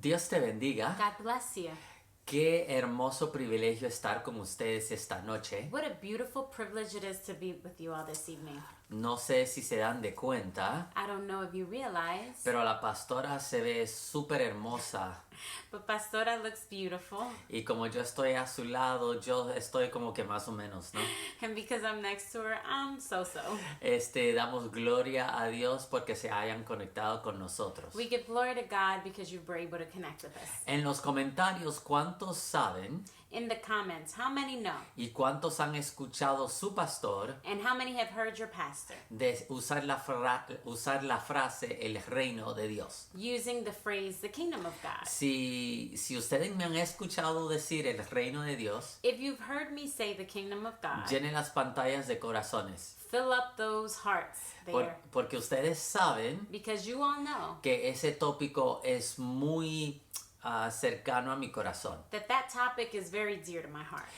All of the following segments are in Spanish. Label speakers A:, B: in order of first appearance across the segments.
A: Dios te bendiga.
B: God bless you.
A: Qué hermoso privilegio estar con ustedes esta noche.
B: What a beautiful privilege it is to be with you all this evening.
A: No sé si se dan de cuenta,
B: I don't know if you realize,
A: pero la pastora se ve súper hermosa.
B: but Pastora looks beautiful.
A: Y como yo estoy a su lado, yo estoy como que más o menos, ¿no?
B: And because I'm next to her, I'm so-so.
A: Damos gloria a Dios porque se hayan conectado con nosotros.
B: We give glory to God because you were able to connect with us.
A: En los comentarios, ¿cuántos saben
B: In the comments, how many know?
A: y cuántos han escuchado su pastor
B: And how many have heard your pastor
A: de usar la frase el reino de Dios?
B: using the phrase the kingdom of God?
A: Si ustedes me han escuchado decir el reino de Dios,
B: If you've heard me say the kingdom of God,
A: llenen las pantallas de corazones.
B: fill up those hearts there.
A: Porque ustedes saben
B: Because you all know
A: que ese tópico es muy cercano a mi corazón.
B: that topic is very dear to my heart.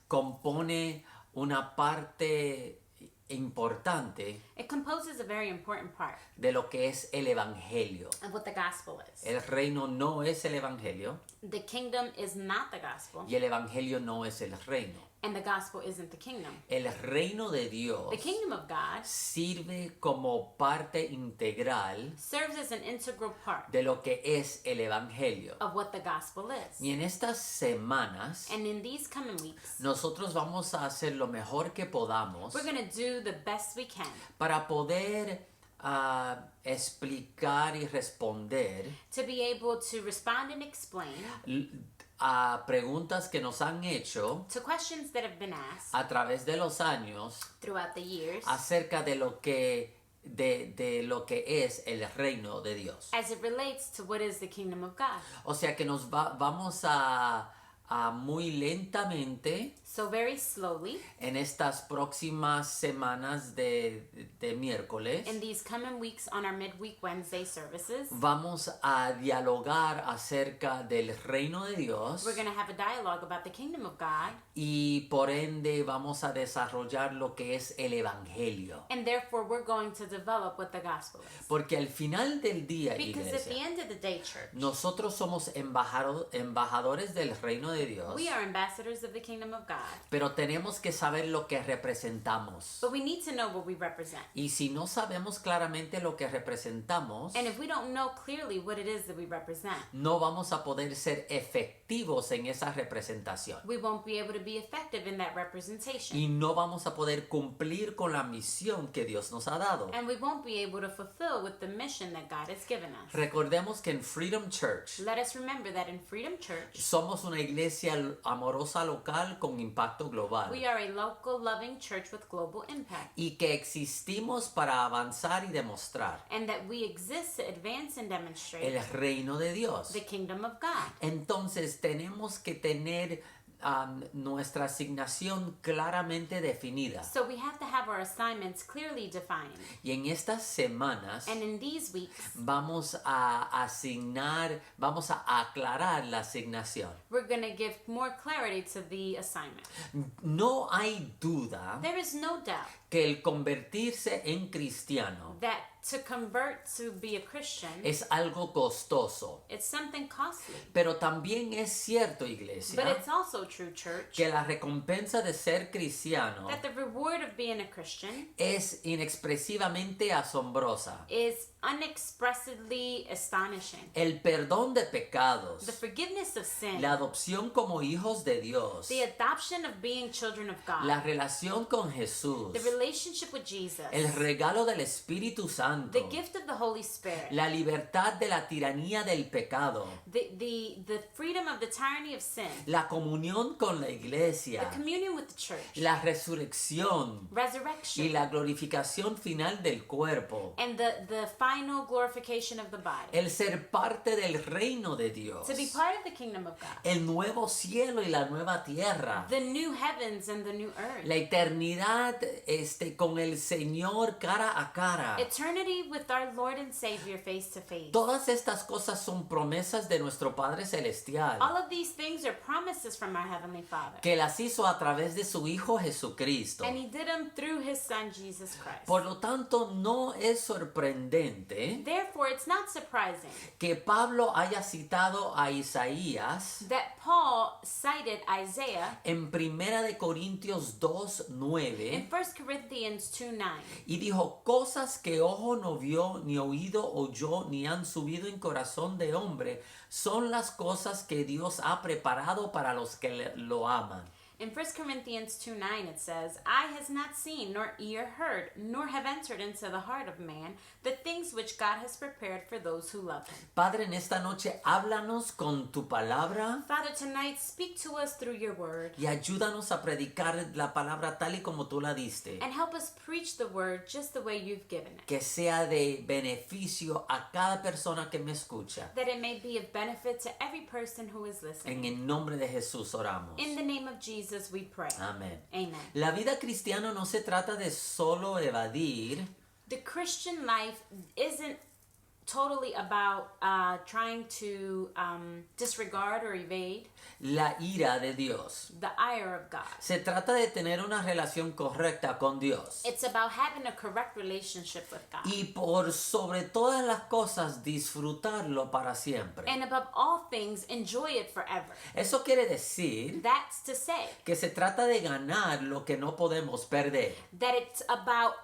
A: Compone una parte importante
B: It composes a very important part
A: de lo que es el evangelio.
B: of what the gospel is.
A: El reino no es el evangelio
B: The kingdom is not the gospel,
A: y el evangelio no es el reino.
B: and the gospel isn't the kingdom.
A: El reino de Dios
B: The kingdom of God
A: sirve como parte integral
B: serves as an integral part
A: de lo que es el evangelio.
B: of what the gospel is.
A: Y en estas semanas
B: And in these coming weeks,
A: nosotros vamos a hacer lo mejor que podamos
B: we're going to do the best we can
A: para poder explicar y responder
B: to be able to respond and explain
A: a preguntas que nos han hecho
B: to questions that have been asked
A: a través de los años
B: throughout the years
A: acerca de lo que es el reino de Dios.
B: as it relates to what is the kingdom of God.
A: O sea que vamos a muy lentamente
B: So very slowly,
A: en estas próximas semanas de miércoles
B: in these coming weeks on our midweek Wednesday services,
A: vamos a dialogar acerca del reino de Dios
B: we're going to have a dialogue about the kingdom of God,
A: y por ende vamos a desarrollar lo que es el evangelio.
B: and therefore we're going to develop what the gospel is.
A: Porque al final del día,
B: Because at the
A: iglesia,
B: end of the day, church,
A: nosotros somos embajadores del reino de Dios,
B: we are ambassadors of the kingdom of God,
A: pero tenemos que saber lo que representamos.
B: but we need to know what we represent.
A: Y si no sabemos claramente lo que representamos,
B: And if we don't know clearly what it is that we represent,
A: no vamos a poder ser efectivos en esa representación.
B: we won't be able to be effective in that representation.
A: Y no vamos a poder cumplir con la misión que Dios nos ha dado.
B: And we won't be able to fulfill with the mission that God has given us.
A: Recordemos que en Freedom Church
B: Let us remember that in Freedom Church,
A: somos una iglesia amorosa local con impacto global.
B: we are a local, loving church with global impact.
A: Y que existimos para avanzar y demostrar
B: And that we exist to advance and demonstrate
A: el reino de Dios.
B: the kingdom of God.
A: Entonces tenemos que tener nuestra asignación claramente definida.
B: So we have to have our assignments clearly defined.
A: Y en estas semanas
B: And in these weeks,
A: vamos a aclarar la asignación.
B: we're going to give more clarity to the assignment.
A: No hay duda
B: There is no doubt
A: que el convertirse en cristiano
B: that to convert to be a Christian,
A: es algo costoso.
B: it's something costly.
A: Pero también es cierto,
B: But
A: iglesia,
B: it's also true, church,
A: que la recompensa de ser cristiano
B: that the reward of being a Christian
A: es inexpresivamente asombrosa.
B: is unexpressedly astonishing.
A: El perdón de
B: The
A: pecados,
B: forgiveness of sin,
A: la adopción como hijos de Dios,
B: the adoption of being children of God,
A: la relación con Jesús,
B: the relationship with Jesus,
A: el regalo del Espíritu Santo,
B: the gift of the Holy Spirit,
A: la libertad de la tiranía del pecado,
B: the freedom of the tyranny of sin,
A: la comunión con la
B: the
A: iglesia,
B: communion with the church,
A: la resurrección
B: resurrection,
A: y la glorificación final del cuerpo,
B: and the final glorification of the body.
A: el ser parte del reino de Dios,
B: To be part of the kingdom of God,
A: el nuevo cielo y la nueva tierra,
B: the new heavens and the new earth,
A: la eternidad con el Señor cara a cara.
B: Eternity with our Lord and Savior face to face.
A: Todas estas cosas son promesas de nuestro Padre Celestial,
B: All of these things are promises from our Heavenly Father.
A: que las hizo a través de su Hijo Jesucristo.
B: And He did them through His Son, Jesus Christ.
A: Por lo tanto, no es sorprendente
B: Therefore, it's not surprising
A: que Pablo haya citado a Isaías
B: that Paul cited Isaiah
A: en 1 de Corintios 2:9
B: in 1 Corinthians 2:9.
A: y dijo: cosas que ojo no vio, ni oído oyó, ni han subido en corazón de hombre, son las cosas que Dios ha preparado para los que lo aman.
B: In 1 Corinthians 2:9 it says, Eye has not seen, nor ear heard, nor have entered into the heart of man the things which God has prepared for those who love Him.
A: Padre, en esta noche háblanos con tu palabra
B: Father, tonight speak to us through your word
A: y ayúdanos a predicar la palabra tal y como tú la diste.
B: and help us preach the word just the way you've given it,
A: Que sea de beneficio a cada persona que me escucha.
B: that it may be of benefit to every person who is listening.
A: En el nombre de Jesús oramos.
B: In the name of Jesus we pray.
A: Amén.
B: Amen.
A: La vida cristiana no se trata de solo evadir,
B: The Christian life isn't totally about trying to disregard or evade
A: la ira de Dios.
B: the ire of God.
A: Se trata de tener una relación correcta con Dios.
B: It's about having a correct relationship with God.
A: Y por sobre todas las cosas disfrutarlo para siempre.
B: And above all things, enjoy it forever.
A: Eso quiere decir
B: That's to say
A: que se trata de ganar lo que no podemos perder.
B: that it's about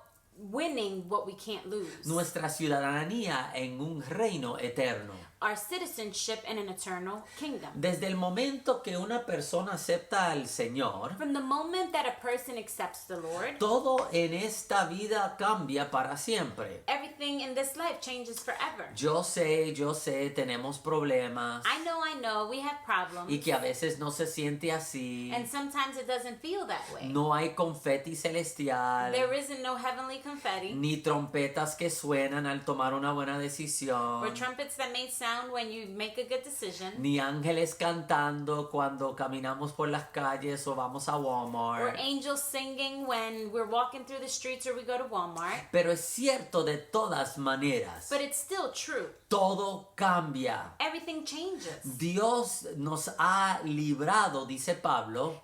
B: winning what we can't lose.
A: Nuestra ciudadanía en un reino eterno.
B: Our citizenship in an eternal kingdom.
A: Desde el momento que una persona acepta al Señor,
B: From the moment that a person accepts the Lord,
A: todo en esta vida cambia para siempre.
B: everything in this life changes forever.
A: Yo sé, tenemos problemas
B: I know, we have problems.
A: y que a veces no se siente así.
B: And sometimes it doesn't feel that way.
A: No hay confeti celestial,
B: There isn't no heavenly confetti
A: ni trompetas que suenan al tomar una buena decisión,
B: or trumpets that may sound when you make a good decision
A: ni ángeles cantando cuando caminamos por las calles o vamos a
B: or
A: Walmart.
B: angels singing when we're walking through the streets or we go to Walmart.
A: Pero es cierto de todas maneras,
B: But it's still true.
A: todo cambia.
B: Everything changes.
A: Dios nos ha librado, dice Pablo,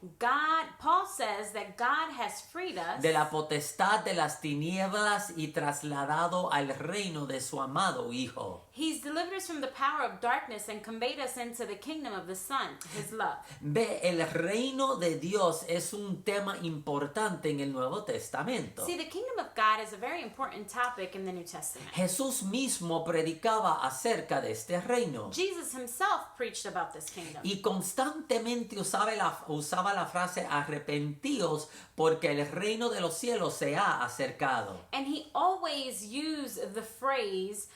B: Paul says that God has freed us
A: de la potestad de las tinieblas y trasladado al reino de su amado Hijo.
B: He's delivered us from the power of darkness and conveyed us into the kingdom of the Son, His love.
A: Ve, el reino de Dios es un tema importante en el Nuevo Testamento.
B: See, the kingdom of God is a very important topic in the New Testament.
A: Jesús mismo predicaba acerca de este reino
B: Jesus himself preached about this kingdom.
A: y constantemente usaba la frase arrepentíos porque el reino de los cielos se ha acercado.
B: And he always used the phrase,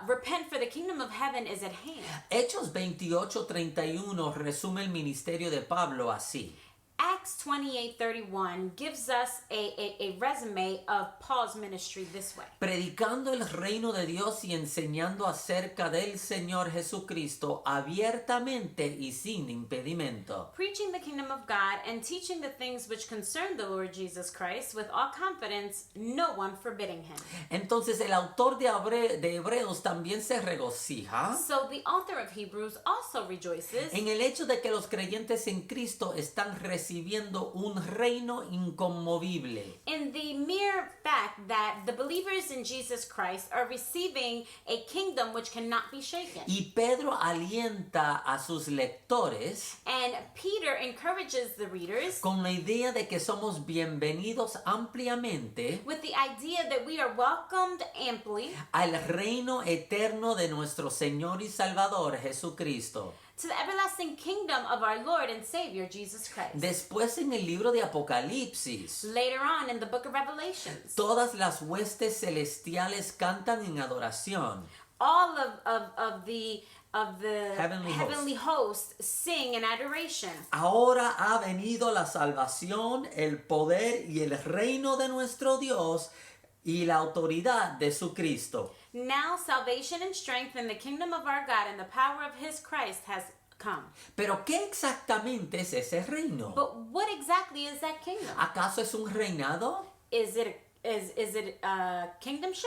B: repent for the kingdom of heaven is at hand.
A: Hechos 28:31 resume el ministerio de Pablo así.
B: Acts 28:31 gives us a resume of Paul's ministry this way.
A: Predicando el reino de Dios y enseñando acerca del Señor Jesucristo abiertamente y sin impedimento.
B: Preaching the kingdom of God and teaching the things which concern the Lord Jesus Christ with all confidence, no one forbidding him.
A: Entonces el autor de Hebreos también se regocija
B: So the author of Hebrews also rejoices
A: en el hecho de que los creyentes en Cristo están recibiendo un reino inconmovible.
B: in the mere fact that the believers in Jesus Christ are receiving a kingdom which cannot be shaken.
A: Y Pedro alienta a sus lectores
B: And Peter encourages the readers
A: con la idea de que somos bienvenidos ampliamente
B: with the idea that we are welcomed amply
A: al reino eterno de nuestro Señor y Salvador Jesucristo.
B: to the everlasting kingdom of our Lord and Savior Jesus Christ.
A: Después en el libro de Apocalipsis,
B: Later on in the book of Revelations,
A: todas las huestes celestiales cantan en adoración.
B: all of the
A: Heavenly
B: heavenly hosts sing in adoration.
A: Ahora ha venido la salvación, el poder y el reino de nuestro Dios y la autoridad de su Cristo.
B: Now salvation and strength in the kingdom of our God and the power of his Christ has come.
A: Pero ¿qué exactamente es ese reino?
B: But what exactly is that kingdom?
A: ¿Acaso es un reinado?
B: Is it a kingdomship?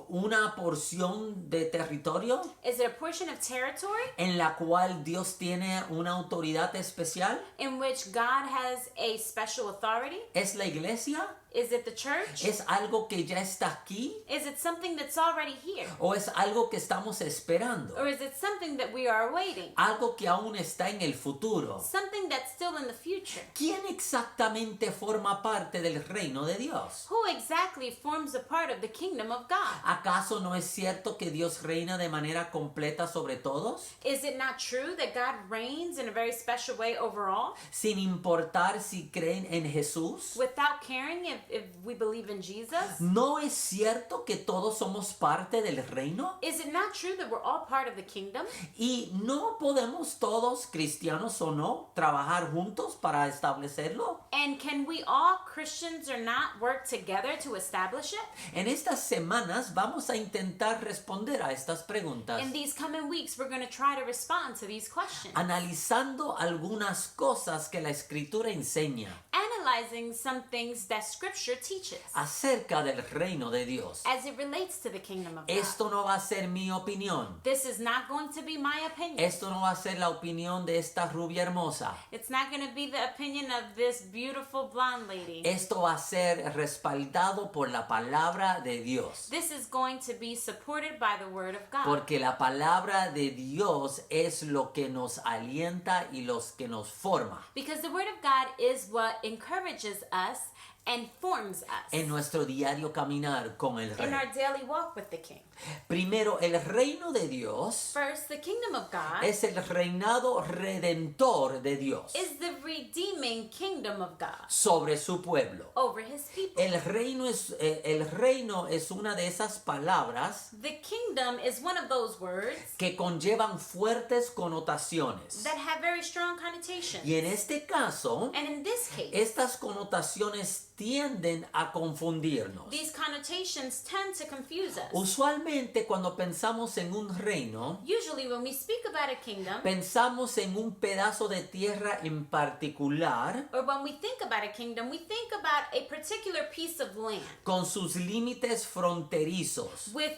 A: Una porción de territorio
B: Is it a portion of territory
A: en la cual Dios tiene una autoridad especial?
B: in which God has a special authority?
A: ¿Es la iglesia?
B: Is it the church?
A: ¿Es algo que ya está aquí?
B: Is it something that's already here?
A: ¿O es algo que estamos esperando?
B: Or is it something that we are awaiting?
A: Algo que aún está en el futuro.
B: Something that's still in the future?
A: ¿Quién exactamente forma parte del reino de Dios?
B: Who exactly forms a part of the kingdom of God?
A: ¿Acaso no es cierto que Dios reina de manera completa sobre todos?
B: Is it not true that God reigns in a very special way over all,
A: Sin importar si creen en Jesús.
B: without caring if we believe in Jesus?
A: ¿No es cierto que todos somos parte del reino?
B: Is it not true that we're all part of the kingdom?
A: ¿Y no podemos todos, cristianos o no, trabajar juntos para establecerlo?
B: And can we all, Christians or not, work together to establish it?
A: En estas semanas vamos a intentar responder a estas preguntas,
B: In these coming weeks, we're going to try to respond to these questions,
A: analizando algunas cosas que la Escritura enseña
B: analyzing some things that Scripture teaches
A: acerca del reino de Dios.
B: as it relates to the kingdom of God.
A: Esto no va a ser mi opinión.
B: This is not going to be my opinion.
A: Esto no va a ser la opinión de esta rubia hermosa.
B: It's not going to be the opinion of this beautiful blonde lady.
A: Esto va a ser respaldado por la palabra de Dios.
B: This is going to be supported by the Word of God.
A: Porque la palabra de Dios es lo que nos alienta y los que nos forma
B: Because the Word of God is what encourages us and forms us
A: en nuestro diario caminar con el
B: in
A: Rey.
B: our daily walk with the King.
A: Primero, el reino de Dios
B: First, the kingdom of God
A: es el reinado redentor de Dios
B: is the redeeming kingdom of God
A: sobre su pueblo.
B: over His people.
A: El reino es una de esas palabras
B: The kingdom is one of those words
A: que conllevan fuertes connotaciones.
B: that have very strong connotations.
A: Y en este caso,
B: And in this case,
A: estas connotaciones tienden a confundirnos.
B: these connotations tend to confuse us.
A: Usualmente cuando pensamos en un reino,
B: Usually when we speak about a kingdom,
A: pensamos en un pedazo de tierra en particular
B: or when we think about a kingdom, we think about a particular piece of land
A: con sus límites fronterizos,
B: with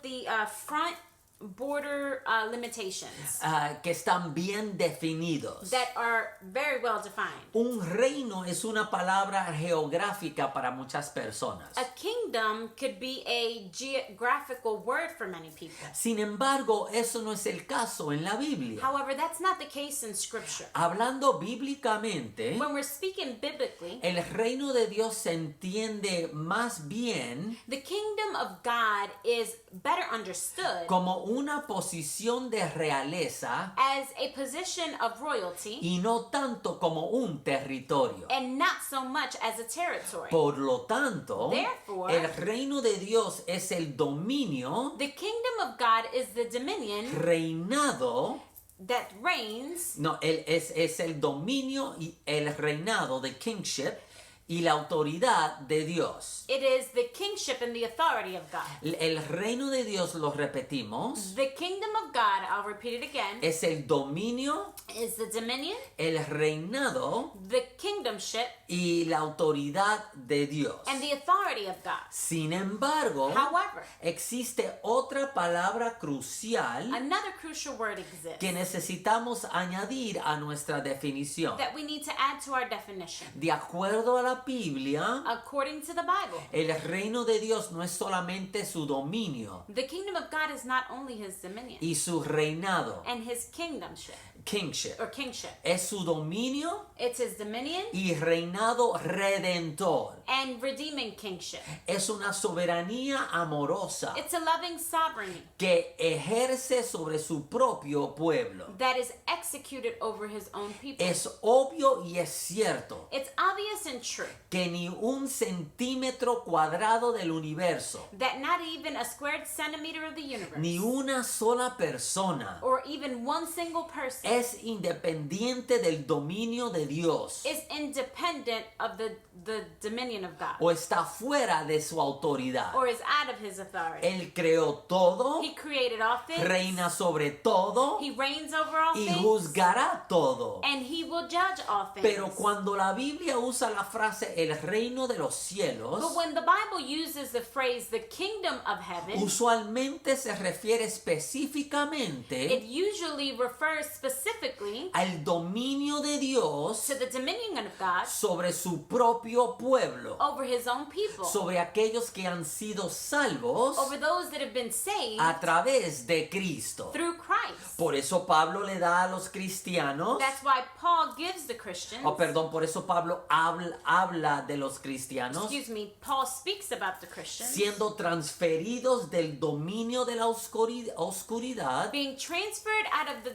B: the front border limitations
A: que están bien definidos.
B: that are very well defined.
A: Un reino es una palabra geográfica para muchas personas.
B: A kingdom could be a geographical word for many people.
A: Sin embargo, eso no es el caso en la Biblia.
B: However, that's not the case in Scripture.
A: Hablando bíblicamente,
B: When we're speaking biblically,
A: el reino de Dios se entiende más bien
B: the kingdom of God is better understood
A: como una posición de realeza
B: as a position of royalty
A: y no tanto como un territorio.
B: and not so much as a territory.
A: Por lo tanto,
B: Therefore,
A: el reino de Dios es el dominio,
B: The kingdom of God is the dominion
A: reinado,
B: that reigns,
A: no, es el dominio y el reinado de kingship y la autoridad de Dios.
B: it is the kingship and the authority of God.
A: El reino de Dios, lo repetimos,
B: The kingdom of God, I'll repeat it again,
A: es el dominio,
B: is the dominion,
A: el reinado
B: the kingdomship,
A: y la autoridad de Dios.
B: and the authority of God.
A: Sin embargo,
B: However,
A: existe otra palabra crucial
B: another crucial word exists
A: que necesitamos añadir a nuestra definición.
B: that we need to add to our definition.
A: De acuerdo a la Biblia,
B: According to the Bible,
A: el reino de Dios no es solamente su dominio
B: the kingdom of God is not only His dominion
A: y su reinado,
B: and His kingdomship
A: kingship,
B: or kingship.
A: es su dominio
B: It's His dominion
A: y reinado redentor.
B: and redeeming kingship.
A: Es una soberanía amorosa
B: It's a loving sovereignty
A: que ejerce sobre su propio pueblo.
B: that is executed over His own people.
A: Es obvio y es cierto
B: It's obvious and true
A: que ni un centímetro cuadrado del universo,
B: that not even a squared centimeter of the universe
A: ni una sola persona
B: or even one single person
A: es independiente del dominio de Dios
B: is independent of the dominion of God
A: o está fuera de su autoridad.
B: or is out of His authority.
A: Él creó todo,
B: He created all things.
A: reina sobre todo
B: He reigns over all
A: y
B: things.
A: juzgará todo.
B: And He will judge all things.
A: Pero cuando la Biblia usa la frase frase el reino de los cielos,
B: But when the Bible uses the phrase the kingdom of heaven,
A: usualmente se refiere
B: it
A: específicamente
B: usually refers specifically
A: al dominio de Dios
B: to the dominion of God
A: sobre su propio pueblo,
B: over his own people,
A: sobre aquellos que han sido salvos
B: over those that have been saved
A: a través de Cristo.
B: through Christ.
A: Por eso Pablo le da a los cristianos,
B: That's why Paul gives the Christians,
A: por eso Pablo habla de los cristianos
B: Paul speaks about the Christians
A: siendo transferidos del dominio de la oscuridad
B: being transferred out of the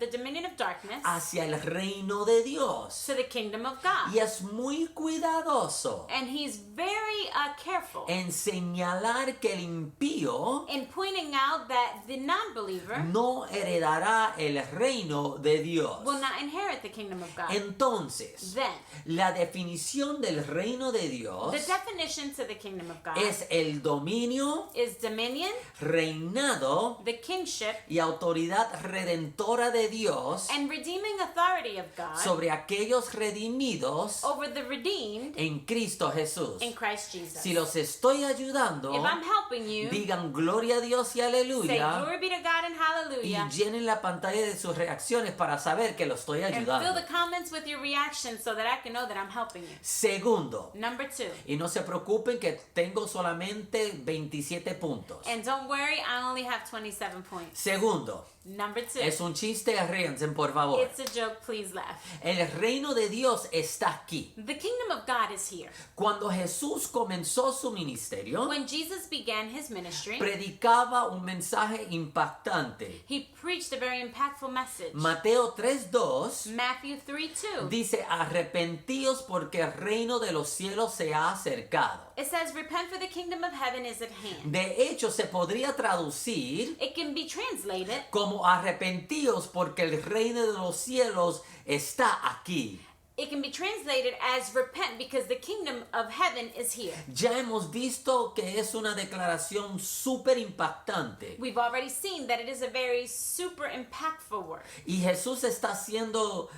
B: dominion of darkness
A: hacia el reino de Dios.
B: to the kingdom of God.
A: Y es muy cuidadoso
B: And he's very careful
A: en señalar que el impío
B: in pointing out that the non-believer
A: no heredará el reino de Dios.
B: will not inherit the kingdom of God.
A: Entonces,
B: Then,
A: la definición del reino de Dios
B: the definition to the kingdom of God
A: es el dominio,
B: is dominion,
A: reinado
B: the kingship,
A: y autoridad redentora de Dios
B: and redeeming authority of God
A: sobre aquellos redimidos
B: over the redeemed
A: en Cristo Jesús.
B: in Christ Jesus.
A: Si los estoy ayudando,
B: If I'm helping you,
A: digan gloria a Dios y
B: say
A: aleluya
B: glory be to God and
A: y
B: hallelujah.
A: llenen la pantalla de sus reacciones para saber que los estoy
B: And fill
A: ayudando.
B: the comments with your reaction so that I can know that I'm helping you.
A: Segundo,
B: Number 2.
A: y no se preocupen que tengo solamente 27 puntos.
B: And don't worry, I only have 27 points.
A: Segundo,
B: Number 2.
A: es un chiste, ríense por favor.
B: It's a joke, please laugh.
A: El reino de Dios está aquí.
B: The kingdom of God is here.
A: Cuando Jesús comenzó su ministerio,
B: When Jesus began his ministry,
A: predicaba un mensaje impactante.
B: he preached a very impactful message.
A: Mateo 3:2
B: Matthew 3:2.
A: dice, arrepentíos porque el reino de los cielos se ha acercado.
B: It says, repent for the kingdom of heaven is at hand.
A: De hecho, se podría traducir
B: It can be translated
A: como arrepentíos porque el reino de los cielos está aquí.
B: It can be translated as repent because the kingdom of heaven is here.
A: Ya hemos visto que es una declaración súper impactante.
B: We've already seen that it is a very super impactful word.
A: Y Jesús está haciendo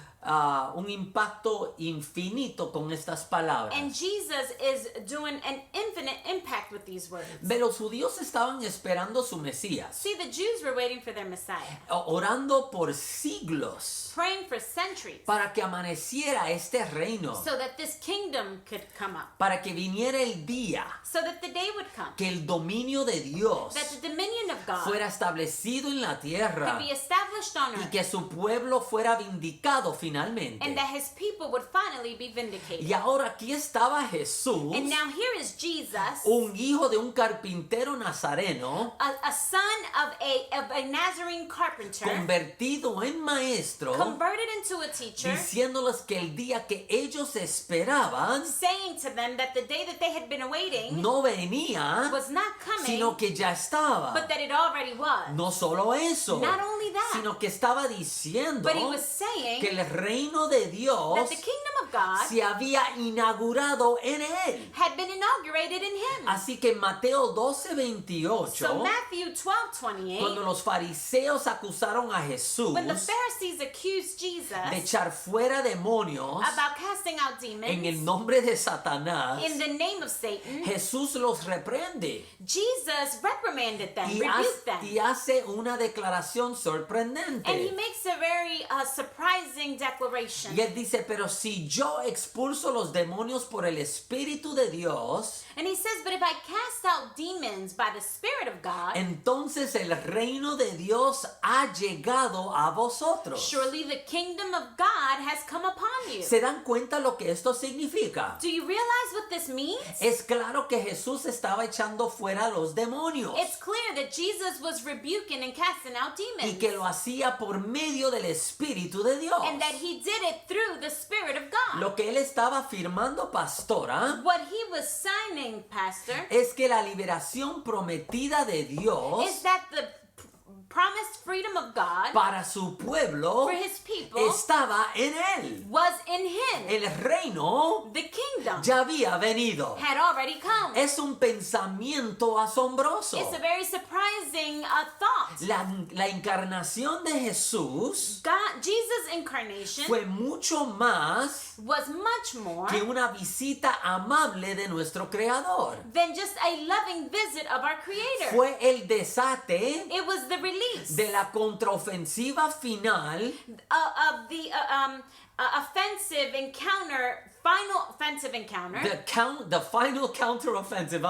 A: un impacto infinito con estas palabras.
B: And Jesus is doing an infinite impact with these words.
A: Los judíos estaban esperando su Mesías,
B: See, the Jews were waiting for their Messiah,
A: orando por siglos
B: praying for centuries
A: para que amaneciera este reino,
B: so that this kingdom could come up,
A: para que viniera el día
B: so that the day would come,
A: que el dominio de Dios
B: that the dominion of God
A: fuera establecido en la
B: could
A: tierra
B: be established on
A: y
B: earth,
A: que su pueblo fuera vindicado finalmente.
B: and that his people would finally be vindicated.
A: Y ahora aquí estaba Jesús,
B: And now here is Jesus,
A: un hijo de un carpintero nazareno,
B: a son of a Nazarene carpenter,
A: convertido en maestro,
B: converted into a teacher,
A: diciéndoles que el día que ellos esperaban
B: saying to them that the day that they had been awaiting
A: no venía,
B: was not coming,
A: sino que ya estaba.
B: but that it already was.
A: No solo eso,
B: Not only that,
A: sino que estaba diciendo
B: but he was saying
A: que el reino de Dios
B: that the kingdom of God
A: se había inaugurado en él.
B: had been inaugurated in him.
A: Así que en Mateo 12:28,
B: So Matthew 12:28,
A: cuando los fariseos acusaron a Jesús
B: when the Pharisees accused Jesus
A: de echar fuera demonios
B: about casting out
A: en el
B: demons
A: nombre de Satanás,
B: in the name of Satan,
A: Jesús los reprende
B: Jesus reprimanded them,
A: y
B: rebuked them.
A: hace una declaración
B: And he
A: sorprendente.
B: makes a very surprising declaration.
A: Y él dice, pero si yo expulso los demonios por el Espíritu de Dios,
B: And he says, but if I cast out demons by the Spirit of God,
A: entonces el reino de Dios ha llegado a vosotros.
B: surely the kingdom of God has come upon you.
A: ¿Se dan cuenta lo que esto significa?
B: Do you realize what this means?
A: Es claro que Jesús estaba echando fuera los demonios
B: It's clear that Jesus was rebuking and casting out
A: y
B: demons.
A: que lo hacía por medio del Espíritu de Dios.
B: And that he did it through the Spirit of God.
A: Lo que él estaba afirmando, pastora,
B: What he was signing, Pastor,
A: es que la liberación prometida de Dios
B: is that the promised freedom of God
A: para su pueblo
B: for his people
A: estaba en él.
B: was in him.
A: El reino
B: The kingdom
A: ya había venido.
B: had already come.
A: Es un pensamiento asombroso.
B: It's a very surprising thought.
A: La encarnación de Jesús
B: Jesus' incarnation
A: fue mucho más
B: was much more
A: que una visita amable de nuestro Creador.
B: than just a loving visit of our Creator.
A: Fue el desate
B: It was the release
A: de la contraofensiva final
B: of the offensive encounter, final offensive encounter,
A: the final counteroffensive,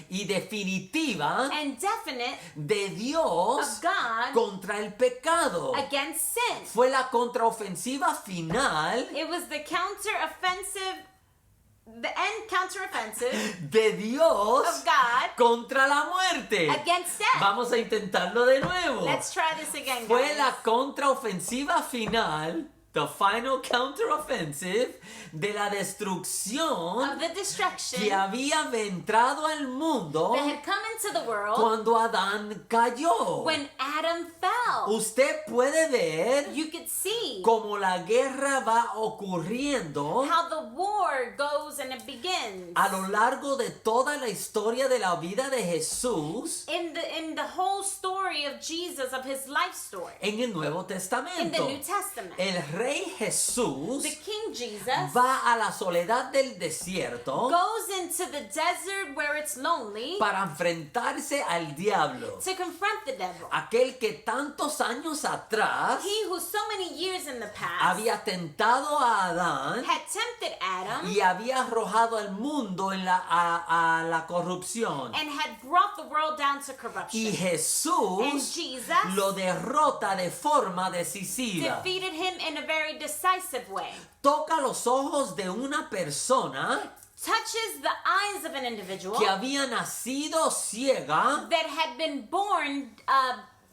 A: y definitiva
B: and definite
A: de Dios
B: of God
A: contra el pecado.
B: against sin.
A: Fue la contraofensiva final
B: It was the end counteroffensive
A: de Dios
B: of God
A: contra la muerte.
B: against death.
A: Vamos a intentarlo de nuevo.
B: Let's try this again,
A: Fue
B: guys.
A: la contraofensiva final, the final counteroffensive, de la destrucción
B: Of the destruction
A: que había entrado al mundo
B: that had come into the world
A: cuando Adán cayó.
B: when Adam fell.
A: Usted puede ver
B: You could see
A: cómo la guerra va ocurriendo
B: how the war goes and it begins
A: a lo largo de toda la historia de la vida de Jesús
B: in the whole story of Jesus, of his life story
A: en el Nuevo
B: in the
A: Testamento.
B: New Testament.
A: El Rey Jesús
B: The King Jesus
A: va a la soledad del desierto
B: goes into the desert where it's lonely
A: para enfrentarse al diablo,
B: to confront the devil.
A: aquel que tantos años atrás
B: He who so many years in the past
A: había tentado a Adán
B: had tempted Adam
A: y había arrojado al mundo a la corrupción.
B: and had brought the world down to
A: Y
B: corruption. And
A: Jesús
B: Jesus
A: lo derrota de forma decisiva.
B: defeated him in a very decisive way.
A: Toca los ojos de una persona
B: Touches the eyes of an individual
A: que había nacido ciega
B: that had been born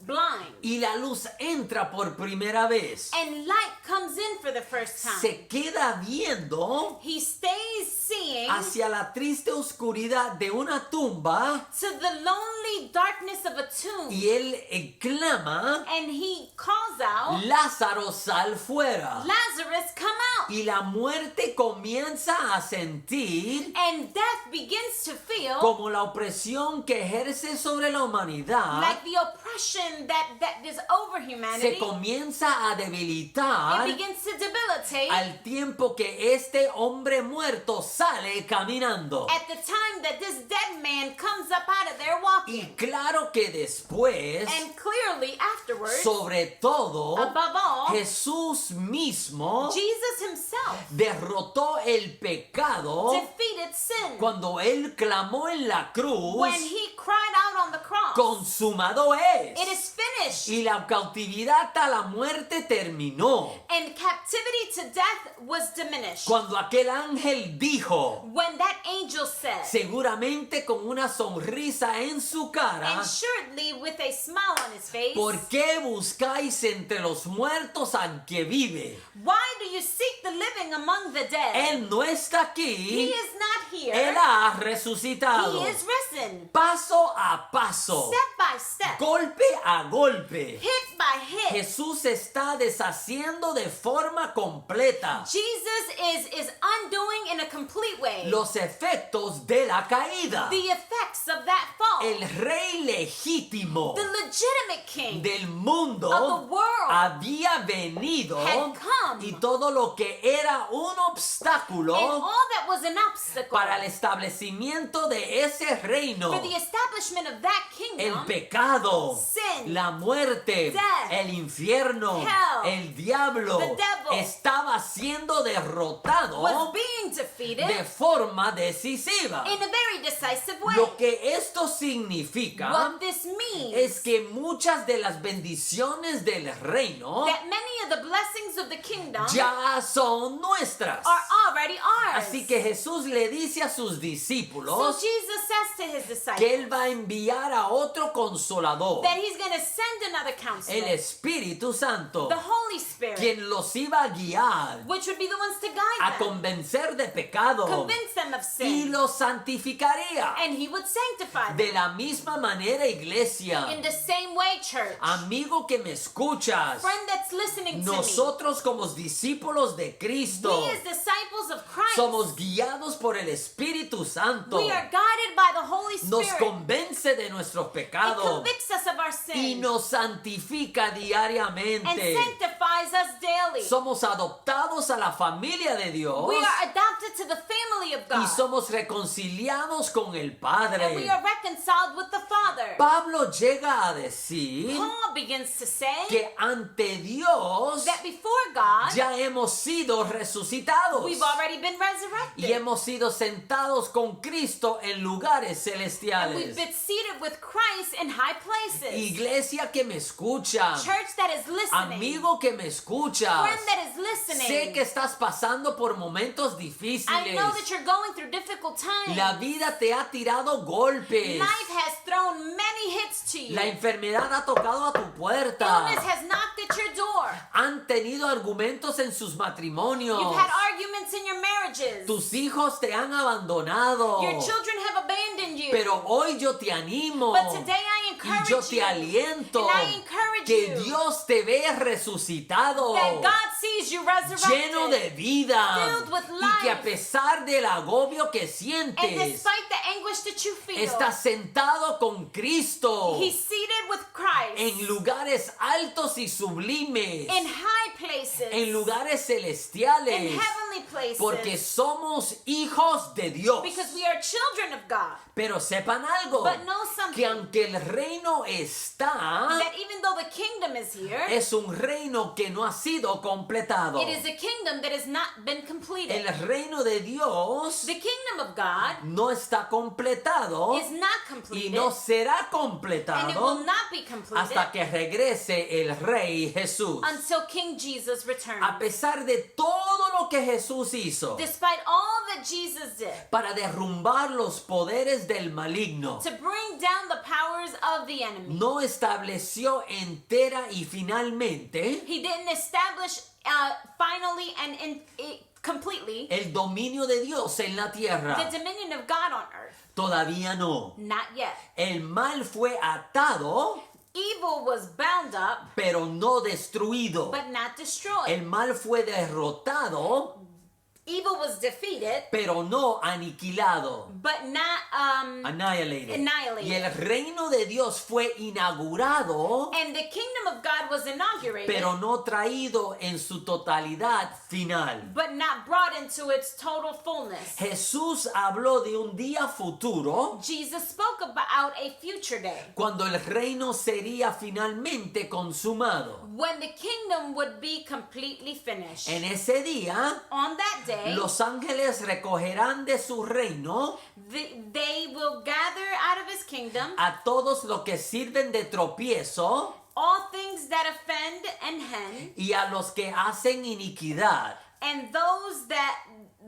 B: blind.
A: y la luz entra por primera vez.
B: And light comes in for the first time.
A: Se queda viendo
B: He stays seeing
A: hacia la triste oscuridad de una tumba
B: to the lonely darkness of a tomb.
A: y él clama,
B: And he calls out,
A: Lázaro, sal fuera.
B: Lazarus, come out.
A: Y la muerte comienza a sentir
B: And death begins to feel
A: como la opresión que ejerce sobre la humanidad
B: like the oppression that is over
A: se
B: humanity.
A: comienza a debilitar
B: It begins to debilitate
A: al tiempo que este hombre muerto sale caminando.
B: at the time that this dead man comes up out of there walking.
A: Y claro que después,
B: And clearly afterwards,
A: sobre todo,
B: above all,
A: Jesús mismo
B: Jesus himself
A: derrotó el pecado
B: defeated sin
A: cuando él clamó en la cruz,
B: when he cried out on the cross.
A: consumado es.
B: It is finished.
A: Y la cautividad a la muerte terminó.
B: And captivity to death was diminished.
A: Cuando aquel ángel dijo,
B: When that angel said,
A: seguramente con una sonrisa en su cara,
B: and surely with a smile on his face,
A: ¿por qué buscáis entre los muertos al que vive?
B: why do you seek the living among the dead?
A: Él no está
B: He
A: aquí,
B: is not here.
A: él ha resucitado.
B: He is risen.
A: Paso a paso,
B: Step by step.
A: golpe a golpe.
B: Hit by hit.
A: Jesús se está deshaciendo de forma completa
B: Jesus is undoing in a complete way
A: los efectos de la caída.
B: the effects of that fall.
A: El rey legítimo
B: The legitimate king
A: del mundo
B: of the world
A: había venido
B: had come.
A: y todo lo que era un
B: and
A: obstáculo
B: all that was an obstacle
A: para el establecimiento de ese reino,
B: for the establishment of that
A: el
B: kingdom,
A: pecado,
B: sin,
A: la muerte,
B: death,
A: el infierno,
B: hell,
A: el diablo,
B: the devil,
A: estaba siendo derrotado
B: was being defeated
A: de forma decisiva.
B: in a very decisive way.
A: Lo que esto significa
B: What this means
A: es que muchas de las bendiciones del reino reino
B: that many of the blessings of the kingdom
A: ya son nuestras.
B: are already ours.
A: Así que Jesús le dice a sus
B: So
A: discípulos
B: Jesus says to his disciples
A: que Él va a enviar a otro consolador,
B: that he's going to send another counselor,
A: el Espíritu Santo,
B: the Holy Spirit,
A: quien los iba a guiar,
B: which would be the ones to
A: a
B: guide them,
A: convencer de pecado
B: convince them of
A: y
B: sin,
A: los santificaría.
B: and he would sanctify them.
A: De la misma manera, iglesia,
B: In the same way, church,
A: amigo que me escuchas,
B: friend that's listening to me,
A: nosotros como discípulos de Cristo
B: we as disciples of Christ,
A: somos guiados por el Espíritu Santo.
B: we are guided by the Holy
A: Nos
B: Spirit.
A: convence de nuestros
B: It
A: pecados
B: convicts us of our
A: y
B: sin
A: nos santifica
B: and
A: diariamente.
B: sanctifies us daily.
A: Somos adoptados a la familia de Dios
B: We are adopted to the family of
A: y
B: God,
A: somos reconciliados con el
B: and we
A: Padre.
B: are reconciled with the Father.
A: Pablo llega a decir
B: Paul begins to say
A: que ante Dios
B: that before God,
A: ya hemos sido resucitados
B: we've already been
A: y
B: resurrected.
A: hemos sido sentados con Cristo en lugares
B: And we've
A: celestiales.
B: been seated with Christ in high places.
A: Iglesia que me escucha,
B: Church that is listening,
A: amigo que me escuchas,
B: friend that is listening,
A: sé que estás pasando por momentos
B: I
A: difíciles.
B: know that you're going through difficult times.
A: La vida te ha tirado golpes.
B: Life has thrown many hits to you.
A: La enfermedad ha tocado a tu puerta.
B: Illness has knocked at your door.
A: Han tenido argumentos en sus matrimonios.
B: You've had arguments in your marriages.
A: Tus hijos te han abandonado.
B: Your children have abandoned you.
A: Pero hoy yo te animo
B: But today I
A: y
B: encourage
A: yo te
B: you,
A: aliento
B: and I encourage
A: que
B: you
A: Dios te ve resucitado,
B: that God sees you resurrected,
A: lleno de vida,
B: filled with
A: y que a
B: life.
A: pesar del agobio que
B: and
A: sientes,
B: despite the anguish that you feel,
A: estás sentado con Cristo
B: He's seated with Christ
A: en lugares altos y sublimes,
B: in high places,
A: en lugares
B: in
A: celestiales,
B: heavenly places,
A: porque somos hijos de Dios.
B: because we are children of God.
A: Pero sepan algo,
B: But know something,
A: que aunque el reino está,
B: that even though the kingdom is here,
A: es un reino que no ha sido completado.
B: it is a kingdom that has not been completed.
A: El reino de Dios
B: The kingdom of God
A: no está completado
B: is not
A: y
B: completed,
A: no será
B: and it
A: completado
B: will not be completed
A: hasta que regrese el Rey Jesús.
B: until King Jesus returns.
A: A pesar de todo lo que Jesús hizo
B: Despite all that Jesus did
A: para derrumbar los poderes del maligno,
B: to bring down the powers of the enemy,
A: no estableció entera y finalmente
B: He didn't establish finally and completely
A: el dominio de Dios en la
B: the
A: tierra.
B: dominion of God on earth.
A: Todavía no.
B: Not yet.
A: El mal fue atado,
B: Evil was bound up,
A: pero no destruido.
B: but not destroyed.
A: El mal fue derrotado,
B: Evil was defeated,
A: pero no aniquilado.
B: but not
A: Annihilated.
B: Annihilated.
A: Y el reino de Dios fue inaugurado,
B: and the kingdom of God was inaugurated,
A: pero no traído en su totalidad final.
B: but not brought into its total fullness.
A: Jesús habló de un día futuro
B: Jesus spoke about a future day
A: cuando el reino sería finalmente consumado.
B: when the kingdom would be completely finished.
A: En ese día,
B: On that day,
A: los ángeles recogerán de su reino
B: they will gather out of his kingdom
A: a todos los que sirven de tropiezo
B: all things that offend and hen,
A: y a los que hacen iniquidad.
B: and those that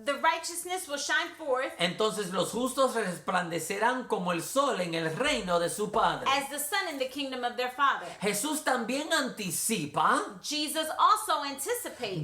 B: the righteousness will shine forth
A: Entonces los justos resplandecerán como el sol en el reino de su Padre.
B: as the sun in the kingdom of their Father.
A: Jesús también anticipa
B: Jesus also anticipates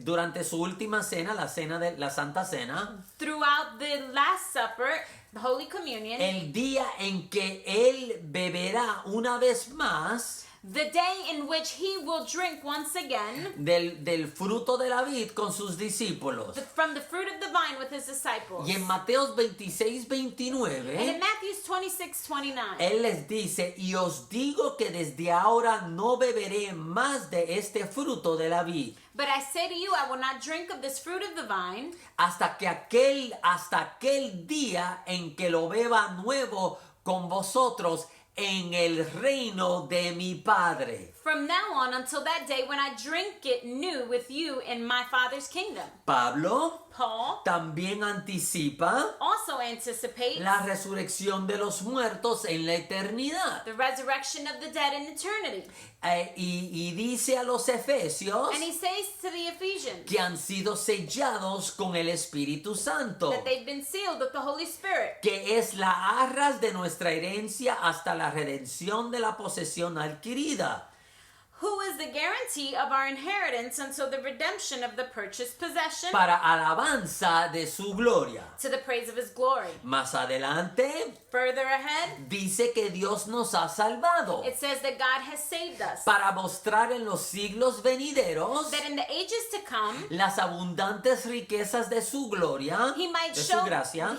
A: durante su última cena, la cena de la Santa Cena,
B: throughout the Last Supper, the Holy Communion,
A: el día en que él beberá una vez más
B: the day in which he will drink once again
A: del fruto de la vid con sus discípulos.
B: from the fruit of the vine with his disciples.
A: Y en Mateos 26,
B: And
A: 29,
B: in Matthew 26:29,
A: él les dice, y os digo que desde ahora no beberé más de este fruto de la vid,
B: but I say to you, I will not drink of this fruit of the vine
A: hasta aquel día en que lo beba nuevo con vosotros en el reino de mi Padre.
B: From now on until that day when I drink it new with you in my Father's kingdom.
A: Pablo
B: Paul
A: también anticipa
B: also anticipates
A: la resurrección de los muertos en la eternidad.
B: the resurrection of the dead in eternity.
A: Y dice a los efesios
B: And he says to the Ephesians
A: que han sido sellados con el Espíritu Santo,
B: that they've been sealed with the Holy Spirit,
A: que es la arras de nuestra herencia hasta la redención de la posesión adquirida,
B: who is the guarantee of our inheritance until the redemption of the purchased possession
A: para alabanza de su gloria.
B: to the praise of his glory.
A: Más adelante
B: Further ahead,
A: dice que Dios nos ha salvado
B: it says that God has saved us,
A: para mostrar en los siglos venideros
B: that in the ages to come,
A: las abundantes riquezas de su gloria,
B: he might
A: de su
B: show
A: gracia,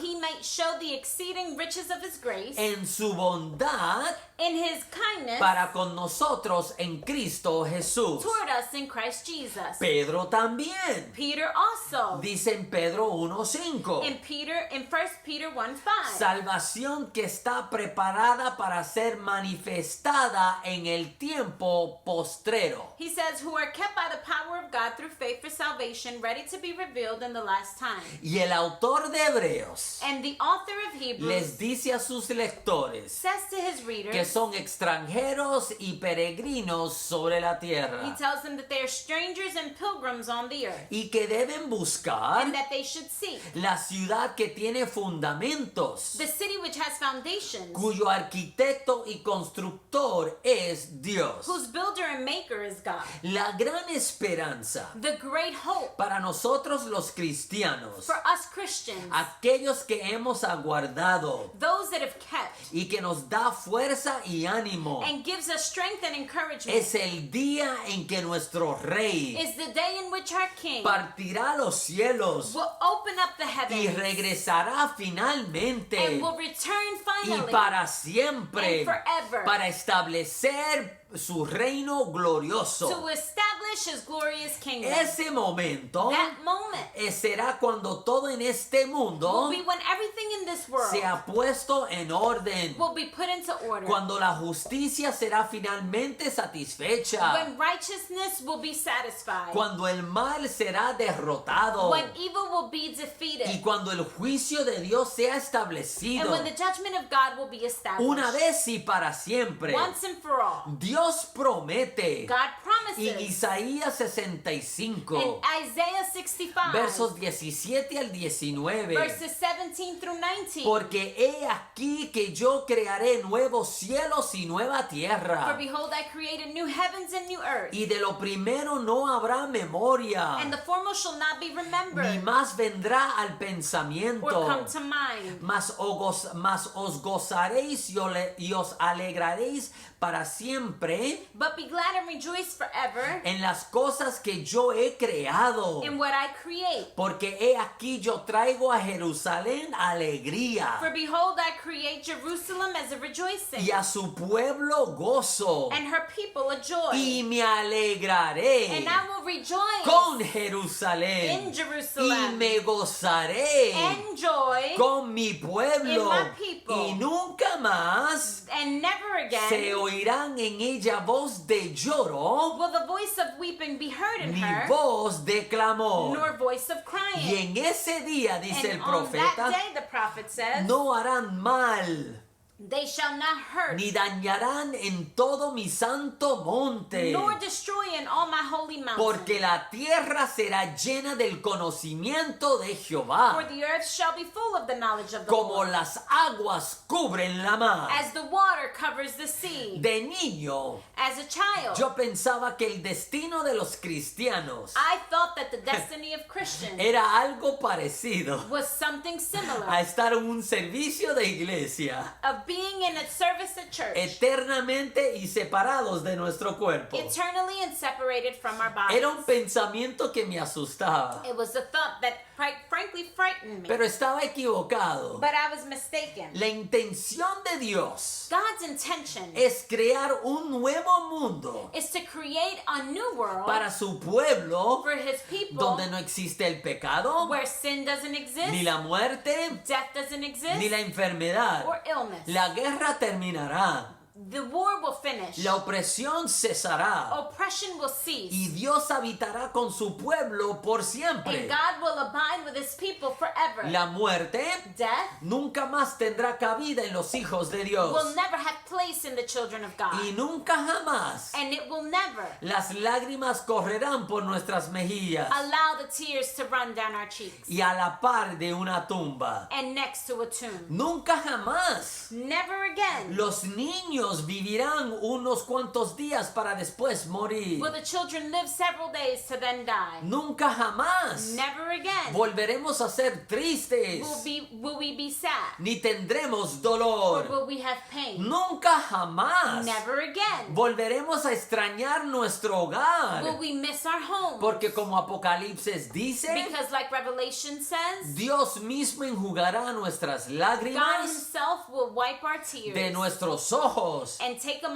B: the exceeding riches of his grace
A: en su bondad
B: in his kindness
A: para con nosotros en Cristo Jesús.
B: toward us in Christ Jesus.
A: Pedro también
B: Peter also.
A: dice en Pedro 1:5,
B: In 1 Peter 1:5.
A: salvación que está preparada para ser manifestada en el tiempo postrero.
B: He says, who are kept by the power of God through faith for salvation, ready to be revealed in the last time.
A: Y el autor de Hebreos
B: And the author of Hebrews
A: les dice a sus lectores
B: says to his readers,
A: que son extranjeros y peregrinos sobre la
B: he
A: tierra
B: tells them that they are strangers and pilgrims on the earth,
A: y que deben buscar
B: and that they should seek
A: la ciudad que tiene fundamentos,
B: the city which has foundations,
A: cuyo arquitecto y constructor es Dios.
B: whose builder and maker is God.
A: La gran esperanza
B: The great hope
A: para nosotros los cristianos,
B: for us Christians,
A: aquellos que hemos aguardado
B: those that have kept,
A: y que nos da fuerza y ánimo,
B: and gives us strength and encouragement,
A: es el día en que nuestro Rey
B: is the day in which our King
A: partirá a los cielos
B: will open up the
A: y
B: heavens
A: regresará finalmente
B: and will return
A: y
B: finally
A: para siempre
B: and forever
A: para establecer su reino glorioso.
B: to establish his glorious kingdom.
A: Ese momento
B: That moment
A: será cuando todo en este mundo
B: will be when everything in this world
A: se ha puesto en orden,
B: will be put into order.
A: cuando la justicia será finalmente satisfecha,
B: When righteousness will be satisfied.
A: cuando el mal será derrotado
B: When evil will be
A: y
B: defeated.
A: cuando el juicio de Dios sea
B: And
A: establecido
B: when the judgment of God will be established.
A: una vez y para siempre.
B: Once and for all.
A: Dios promete
B: God
A: en
B: promises
A: Isaías 65
B: in Isaiah 65
A: versos 17 al 19,
B: verses 17 through 19.
A: porque he aquí que yo crearé nuevos cielos y nueva
B: For
A: tierra,
B: behold, I created new heavens and new earth,
A: y de lo primero no habrá memoria,
B: and the former shall not be
A: ni
B: remembered
A: más vendrá al
B: or
A: pensamiento.
B: come to mind.
A: Mas os gozaréis y os alegraréis para siempre
B: But be glad and rejoice forever
A: en las cosas que yo he creado.
B: in what I create.
A: Porque he aquí yo traigo a Jerusalén alegría
B: For behold, I create Jerusalem as a rejoicing,
A: y a su pueblo gozo,
B: and her people a joy.
A: y me alegraré
B: And I will rejoice
A: con Jerusalén
B: in
A: y
B: Jerusalem,
A: me gozaré
B: and joy,
A: con mi pueblo,
B: in my people.
A: y nunca más
B: and never
A: se
B: again
A: oirán en ella voz de lloro
B: will the voice of weeping be heard in
A: ni
B: her,
A: voz de clamor.
B: nor voice of
A: Y
B: crying.
A: en ese día, dice el
B: And on that
A: profeta,
B: day, the prophet says,
A: no harán mal
B: they shall not hurt,
A: ni dañarán en todo mi santo monte,
B: nor destroy in all my holy mountain.
A: porque la tierra será llena del conocimiento de Jehová,
B: For the earth shall be full of the knowledge of the
A: como
B: Lord,
A: las aguas cubren la mar.
B: as the water covers the sea.
A: De niño,
B: As a child,
A: yo pensaba que el destino de los cristianos
B: I thought that the destiny of Christians
A: era algo parecido
B: was something
A: a
B: similar,
A: estar en un servicio de iglesia,
B: of being in a service at church,
A: eternamente y separados de nuestro cuerpo.
B: eternally and separated from our bodies.
A: Era un pensamiento que me asustaba,
B: It was a thought that frankly frightened me,
A: pero estaba equivocado.
B: but I was mistaken.
A: La intención de Dios
B: God's intention
A: es crear un nuevo mundo
B: is to create a new world
A: para su pueblo
B: for his people
A: donde no existe el pecado,
B: where sin doesn't exist,
A: ni la muerte,
B: death doesn't exist,
A: ni la enfermedad.
B: or illness.
A: La guerra terminará.
B: The war will finish.
A: La opresión cesará.
B: Oppression will cease.
A: Y Dios habitará con su pueblo por siempre.
B: And God will abide with his people forever.
A: La muerte
B: Death
A: nunca más tendrá cabida en los hijos de Dios.
B: will never have place in the children of God.
A: Y nunca jamás
B: And it will never
A: las lágrimas correrán por nuestras mejillas
B: allow the tears to run down our cheeks.
A: y a la par de una tumba.
B: And next to a tomb.
A: Nunca jamás.
B: Never again
A: Los niños vivirán unos cuantos días para después morir.
B: will the children live several days to then die.
A: Nunca jamás
B: Never again
A: volveremos a ser tristes,
B: will we be sad.
A: ni tendremos
B: Or
A: dolor.
B: will we have pain.
A: Nunca jamás
B: Never again
A: volveremos a extrañar nuestro hogar.
B: will we miss our home.
A: Porque como Apocalipsis dice,
B: Because like Revelation says,
A: Dios mismo enjugará nuestras
B: God
A: lágrimas
B: himself will wipe our
A: de
B: tears
A: nuestros ojos
B: and take them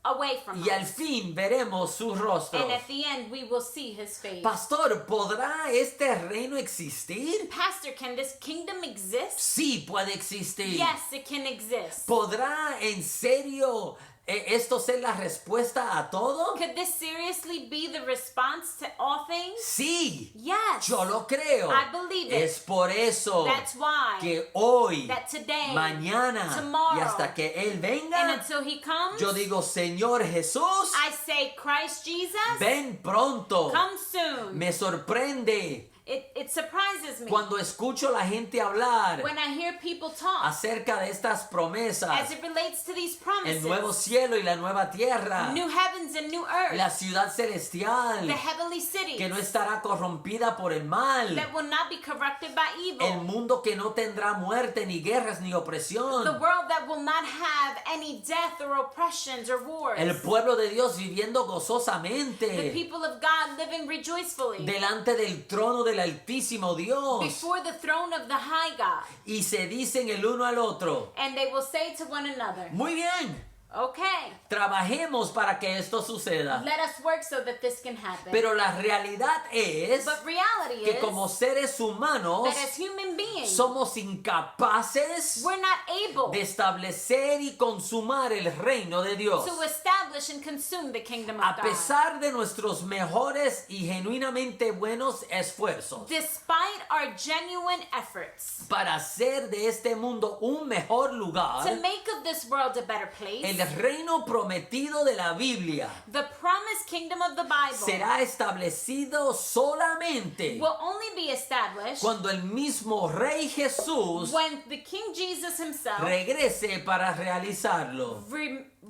B: away from
A: y al
B: us.
A: fin veremos su rostro.
B: And at the end we will see his face.
A: Pastor, ¿podrá este reino existir?
B: Pastor, can this kingdom exist?
A: Sí, puede existir.
B: Yes, it can exist.
A: ¿Podrá en serio esto ser la respuesta a todo?
B: Could this seriously be the response to all things?
A: Sí,
B: Yes.
A: yo lo creo.
B: I believe it.
A: Es por eso
B: That's why
A: que hoy,
B: that today,
A: mañana
B: tomorrow,
A: y hasta que Él
B: and
A: venga,
B: until he comes,
A: yo digo, Señor Jesús,
B: I say, Christ Jesus,
A: ven pronto.
B: come soon.
A: Me sorprende
B: It surprises me
A: cuando escucho la gente hablar
B: when I hear people talk
A: acerca de estas promesas,
B: as it relates to these
A: el
B: promises.
A: nuevo cielo y la nueva tierra,
B: New heavens and new earth,
A: la ciudad celestial,
B: the heavenly cities
A: que no estará corrompida por el mal,
B: that will not be corrupted by evil,
A: el mundo que no tendrá muerte, ni guerras, ni
B: the
A: opresión,
B: world that will not have any death or oppressions or wars,
A: el pueblo de Dios viviendo
B: the
A: gozosamente
B: people of God living rejoicefully
A: delante del trono del Altísimo Dios,
B: before the throne of the high God.
A: y se dicen el uno al otro,
B: And they will say to one another,
A: muy bien,
B: okay,
A: trabajemos para que esto suceda.
B: let us work so that this can happen.
A: Pero la realidad es
B: But reality
A: que
B: is
A: como seres humanos
B: that as human beings,
A: somos incapaces
B: we're not able
A: de establecer y consumar el reino de Dios.
B: to establish and consume the kingdom of
A: A
B: God.
A: pesar de nuestros mejores y genuinamente buenos esfuerzos
B: Despite our genuine efforts
A: para hacer de este mundo un mejor
B: to
A: lugar,
B: make of this world a better place,
A: el reino prometido de la Biblia
B: the promised kingdom of the Bible
A: será establecido solamente
B: will only be established
A: cuando el mismo Rey Jesús
B: when the King Jesus himself
A: regrese para realizarlo.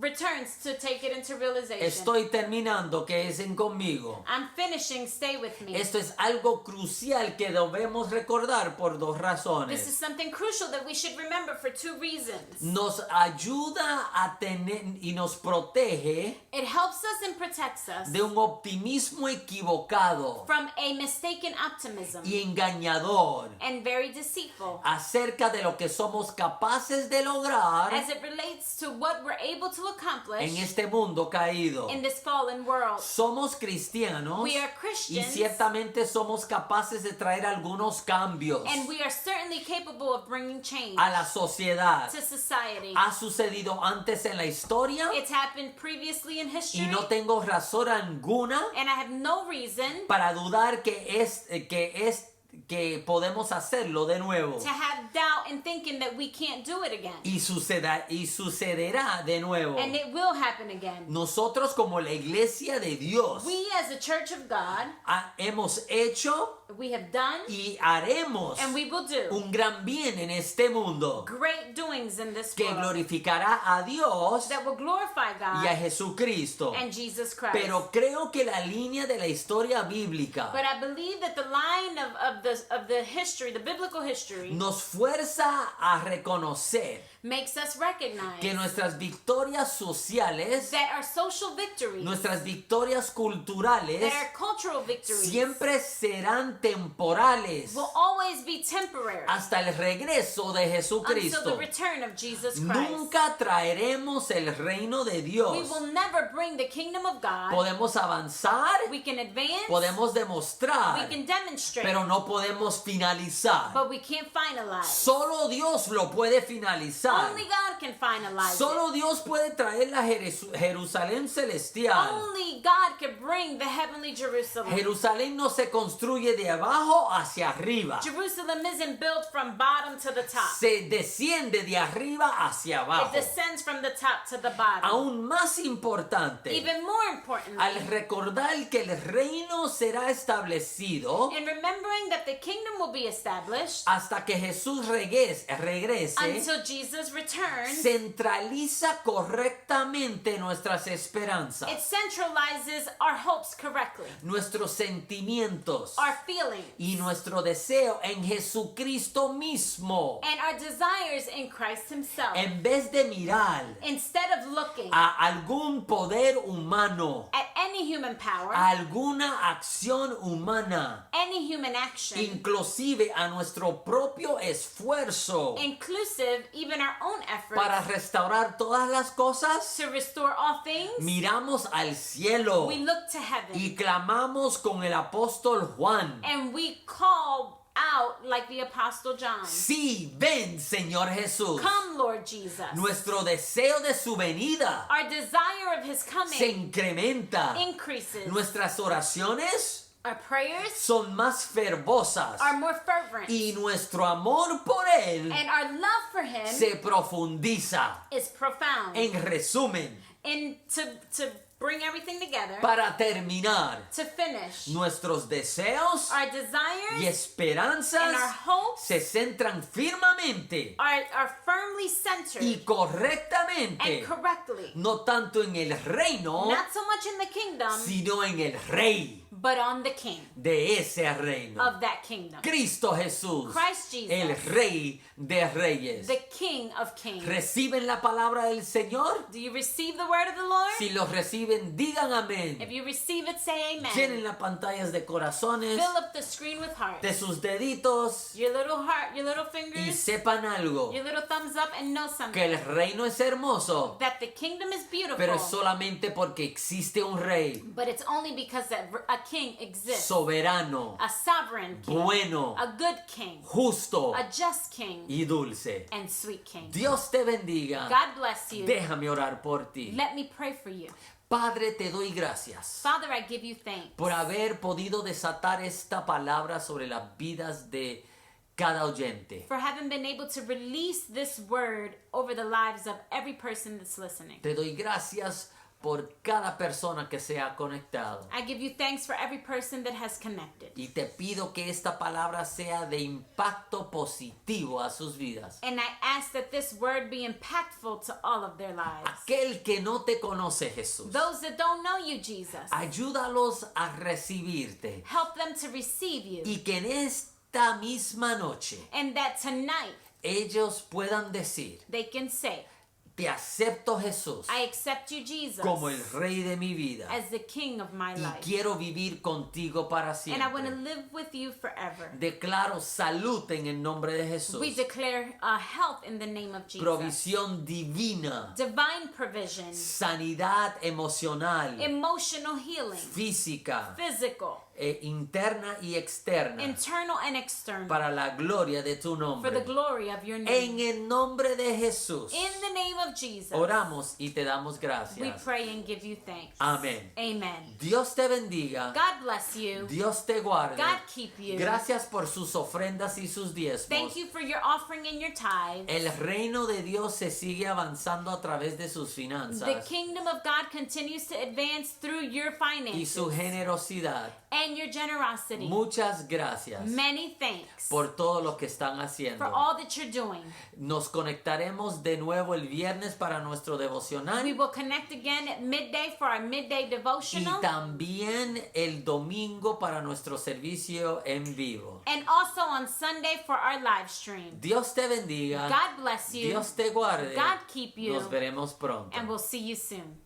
B: returns to take it into realization.
A: Estoy terminando, quédense conmigo.
B: I'm finishing, stay with me.
A: Esto es algo crucial que debemos recordar por dos
B: This is
A: razones.
B: something crucial that we should remember for two reasons.
A: Nos ayuda a tener y nos protege
B: It helps us and protects us
A: de un optimismo equivocado
B: from a mistaken optimism
A: y engañador
B: and very deceitful
A: acerca de lo que somos capaces de lograr
B: as it relates to what we're able to accomplish
A: en este mundo caído.
B: in this fallen world.
A: Somos cristianos
B: We are
A: y
B: Christians,
A: ciertamente somos capaces de traer algunos cambios
B: and we are certainly capable of bringing change
A: a la sociedad.
B: to society.
A: Ha sucedido antes en la historia
B: It's happened previously in
A: y
B: history,
A: no tengo razón alguna
B: and I have no reason
A: para dudar que podemos hacerlo de nuevo.
B: to have doubt in thinking that we can't do it again.
A: Y sucederá de nuevo.
B: And it will happen again.
A: Nosotros como la iglesia de Dios
B: We as a church of God,
A: hemos hecho
B: we have done
A: y haremos
B: and we will do
A: un gran bien en este mundo
B: great doings in this
A: que
B: world
A: glorificará a Dios
B: that will glorify
A: y a
B: God
A: Jesucristo.
B: and Jesus Christ.
A: Pero creo que la línea de la historia bíblica
B: But I believe that the line of the history, the biblical history,
A: nos fuerza a reconocer
B: makes us recognize
A: que nuestras victorias sociales,
B: that our social victories,
A: nuestras victorias culturales,
B: that our cultural victories
A: siempre serán temporales
B: will always be temporary
A: hasta el regreso de
B: until the
A: Jesucristo.
B: return of Jesus Christ.
A: Nunca traeremos el reino de
B: We
A: Dios.
B: will never bring the kingdom of God.
A: Podemos avanzar,
B: We can advance,
A: podemos
B: we
A: demostrar,
B: can demonstrate,
A: pero no podemos finalizar.
B: but we can't finalize.
A: Solo Dios lo puede finalizar.
B: Only God can finalize it.
A: Solo Dios puede traer la Jerusalén celestial.
B: Only God can bring the heavenly Jerusalem.
A: Jerusalén no se construye de abajo hacia arriba.
B: Jerusalem isn't built from bottom to the top.
A: Se desciende de arriba hacia
B: It
A: abajo.
B: descends from the top to the bottom.
A: Aún más importante,
B: Even more importantly,
A: al recordar que el reino será establecido
B: in remembering that the kingdom will be established
A: hasta que Jesús regrese,
B: until Jesus returns,
A: centraliza correctamente nuestras esperanzas,
B: it centralizes our hopes correctly,
A: nuestros sentimientos
B: our feelings,
A: y nuestro deseo en Jesucristo mismo.
B: and our desires in Christ Himself.
A: En vez de mirar
B: Instead of looking
A: a algún poder humano,
B: at any human power,
A: a alguna acción humana,
B: any human action,
A: inclusive a nuestro propio esfuerzo
B: inclusive even our own efforts
A: para restaurar todas las cosas,
B: to restore all things,
A: miramos al cielo
B: we look to heaven
A: y clamamos con el apóstol Juan.
B: and we call out like the Apostle John.
A: Sí, ven, Señor Jesús.
B: Come, Lord Jesus.
A: Nuestro deseo de su venida
B: Our desire of His
A: se
B: coming
A: incrementa.
B: increases.
A: Nuestras oraciones
B: Our prayers
A: son más fervosas
B: are more fervent.
A: y nuestro amor por Él
B: And our love for Him
A: se profundiza.
B: is profound.
A: En resumen,
B: And to bring everything together,
A: para terminar,
B: to finish,
A: nuestros deseos
B: our
A: y
B: desires and
A: esperanzas
B: our hopes
A: se centran firmemente
B: are firmly centered
A: y correctamente,
B: and correctly,
A: no tanto en el reino,
B: not so much in the kingdom,
A: sino en el rey
B: but on the King
A: de ese reino.
B: of that kingdom.
A: Cristo Jesús,
B: Christ Jesus,
A: el rey de reyes.
B: the King of kings.
A: ¿Reciben la palabra del Señor?
B: Do you receive the word of the Lord?
A: Si los reciben, digan amén.
B: If you receive it, say amen.
A: Llenen las pantallas de corazones,
B: Fill up the screen with hearts.
A: de sus deditos
B: Your little heart, your little
A: y
B: fingers,
A: sepan algo,
B: your little thumbs up, and know
A: que
B: something.
A: el reino es hermoso,
B: That the kingdom is beautiful,
A: pero es solamente porque existe un rey
B: but it's only because that a king exists.
A: soberano,
B: A sovereign king.
A: bueno,
B: A good king.
A: justo
B: A just king.
A: y dulce.
B: And sweet king.
A: Dios te bendiga.
B: God bless you.
A: Déjame orar por ti.
B: Let me pray for you.
A: Padre, te doy gracias
B: Father, I give you thanks
A: por haber podido desatar esta palabra sobre las vidas de cada oyente.
B: for having been able to release this word over the lives of every person that's listening.
A: Te doy gracias por cada persona que se ha conectado.
B: I give you thanks for every person that has connected.
A: Y te pido que esta palabra sea de impacto positivo a sus vidas.
B: And I ask that this word be impactful to all of their lives.
A: Aquel que no te conoce, Jesús,
B: Those that don't know you, Jesus,
A: ayúdalos a recibirte
B: help them to receive you.
A: y que en esta misma noche
B: And that tonight
A: ellos puedan decir:
B: they can say,
A: te acepto, Jesús,
B: I accept you, Jesus,
A: como el rey de mi vida
B: as the king of my
A: y
B: life.
A: quiero vivir contigo para
B: And I want to
A: siempre.
B: live with you forever.
A: Declaro salud en el nombre de Jesús,
B: We declare health in the name of Jesus.
A: provisión divina,
B: Divine provision,
A: sanidad emocional,
B: emotional healing,
A: física,
B: physical,
A: interna y externa,
B: internal and external,
A: para la gloria de tu
B: for the
A: nombre.
B: glory of your
A: En
B: name.
A: el nombre de Jesús,
B: In the name of Jesus,
A: oramos y te damos
B: we
A: gracias.
B: pray and give you thanks.
A: Amén.
B: Amen.
A: Dios te bendiga.
B: God bless you.
A: Dios te guarde.
B: God keep you.
A: Gracias por sus ofrendas y sus diezmos.
B: Thank you for your offering and your tithes.
A: El reino de Dios se sigue avanzando a través de sus
B: The
A: finanzas
B: kingdom of God continues to advance through your
A: y
B: finances
A: su generosidad.
B: and your generosity.
A: Muchas gracias
B: Many thanks
A: por todo lo que están
B: for
A: haciendo.
B: all that you're doing.
A: Nos conectaremos de nuevo el viernes para nuestro
B: We
A: devocional
B: will connect again at midday for our midday
A: y
B: devotional
A: también el domingo para nuestro servicio en vivo.
B: and also on Sunday for our live stream.
A: Dios te bendiga.
B: God bless you.
A: Dios te guarde.
B: God keep you.
A: Nos veremos pronto.
B: And we'll see you soon.